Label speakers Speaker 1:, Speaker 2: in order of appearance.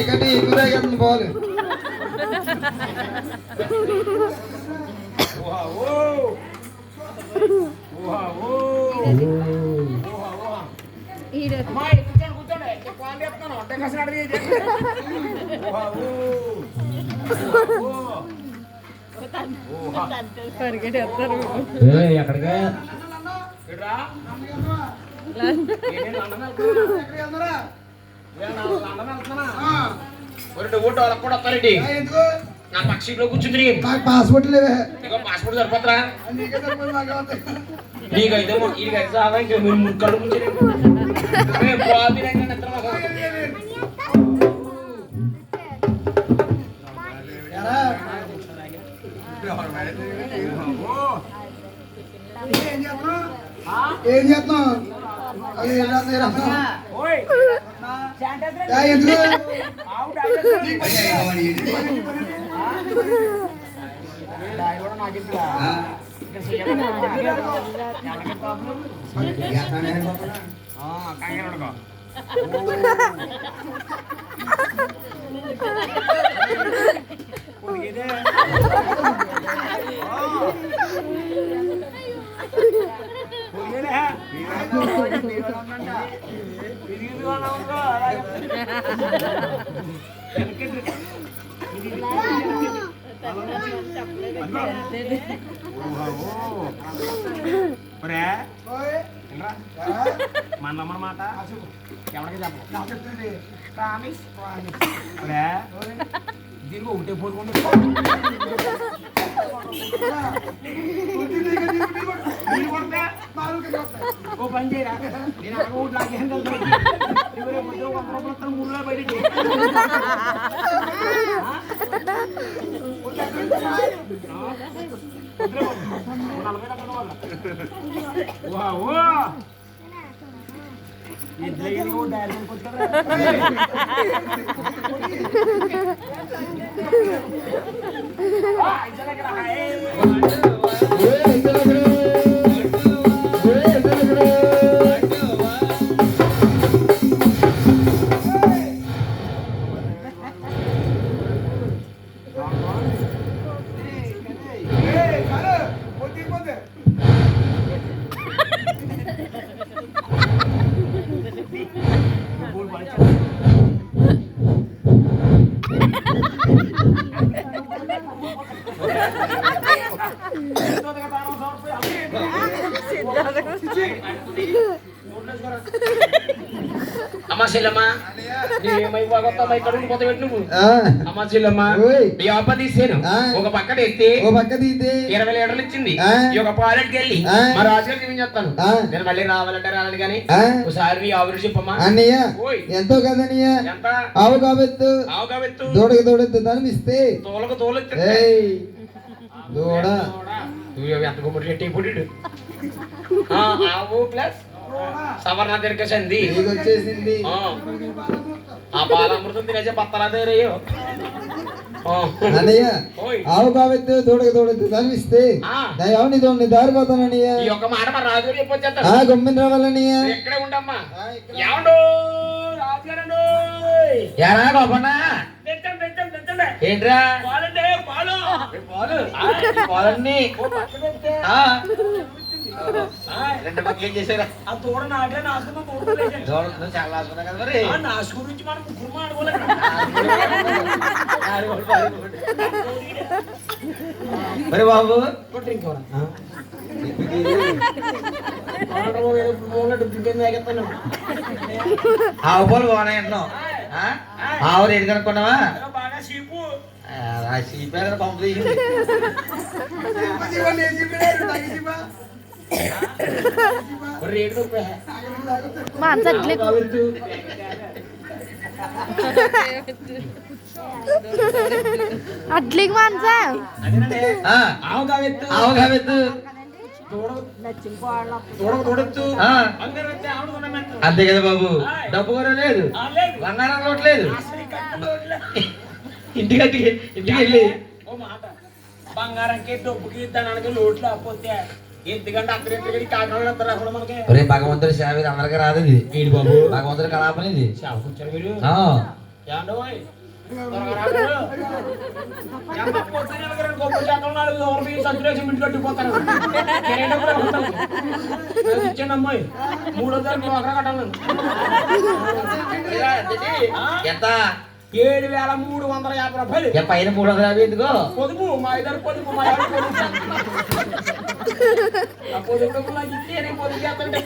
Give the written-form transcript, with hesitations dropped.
Speaker 1: కట్టి ఎక్కువ పోవాలి.
Speaker 2: ఎక్కడికే ఓటు వాళ్ళకి కూడా వస్తారండి. నా పక్షిలో కూర్చుంది.
Speaker 1: పాస్పోర్ట్ లేవే.
Speaker 2: పాస్పోర్ట్ సరిపోతారా? నీకైతే వీడికైతే మీరు ముక్కలు కూర్చొని
Speaker 1: ఏం చేస్తున్నావు? ఎందుకు
Speaker 2: మన మాట ఎవరికి చెప్పండి. దీనికి ఒకటే పోలుకోండి. ఓ పని చేయరా, నేను అక్కడ లాగేం ఊళ్ళో బయటికి అమ్మా చెల్లమ్మా అమ్మా చెల్లమ్మా నీ అప్ప తీసాను. ఒక పక్క తీస్తే 20 లీటర్లు ఇచ్చింది. ఈ ఒక పాలెట్కి వెళ్ళి మా రాజుగారికి ఏం చెప్తాను. నేను మళ్ళీ రావాలంటే రావాలి కానీ ఒకసారి నీ ఆవురు చెప్పమ్మా.
Speaker 1: అన్నయ్య ఎంతో కదన్నయ్య.
Speaker 2: ఎంత?
Speaker 1: ఆవు కాబెత్తు దూడకి దూడెత్తు దాని ఇస్తే
Speaker 2: తోలకు తోలు
Speaker 1: దూడ
Speaker 2: ఎంత గుమ్మడి చెట్టు పుట్టిడు. ఆవు ప్లస్ సవర్ణ తిరగసింది
Speaker 1: వచ్చేసింది.
Speaker 2: ఆ బాలామృతం తినేసే పత్తలా తయారయ్యో.
Speaker 1: అన్నయ్య ఆవు కాబెత్తు దూడకి దూడెత్తు దాని ఇస్తే నీ దారి పోతానన్నయ్య.
Speaker 2: ఈ ఒక్క మాట మా రాజు చెప్పొచ్చేస్తాను.
Speaker 1: గమ్మిని రావాలన్నయ్య.
Speaker 2: ఎక్కడే ఉండమ్మా. ఏమండు రాజుగారు ఎరా గోపన్నా ఏంట్రా పాలన్నీ రెండు పక్కన ఏం చేశారా? ఆ తోడ నాటే నాసుకున్నా చాలా నాసుకున్నా కదా మరి. నాసు గురించి మనం ముగ్గురు మాడుకోలేదు మరి బాబు. ఆవు పాలు బాగున్నాయి అంటున్నావు. ఆవు రేటు కనుక్కున్నావా? చీపారు పంపు తీసింది. రేటు
Speaker 3: అట్లీకి మాన్సా
Speaker 2: ఆవు కావెత్తు అంతే కదా బాబు. డబ్బు కూడా లేదు, బంగారం లోట్లేదు. ఇంటికి వెళ్ళి బంగారంకి డబ్బుకి దానికి లోట్లు లేకపోతే ఎందుకంటే అక్కడ కాకినాడ మనకి. భగవంతుడి సేవ అందరికీ రాదు. ఇది బాబు భగవంతుడి కళాపని ఇది. ఏండోయ్ త్వరగా రాగలరు. ఎంత పొద్దున్న ఎలాగరండి, గొప్ప చేతలు 4 రూపాయలు సంచులేసి ఇంటికి కట్టిపోతారు. కిరాయినప్పుడు ఉంటాను. నాకు ఇచ్చాను అమ్మాయి 300 ఒకరా కట్టాను.
Speaker 3: ఎంత
Speaker 2: 7,350 రూపాయలు.
Speaker 3: పైన 350 ఎందుకో
Speaker 2: పొదుపు మా ఇద్దరు పొదుపు మా ఎవరు పొదుపు ఆ పొదుపు నాకు ఇచ్చి పొదుపు చేస్తుంటే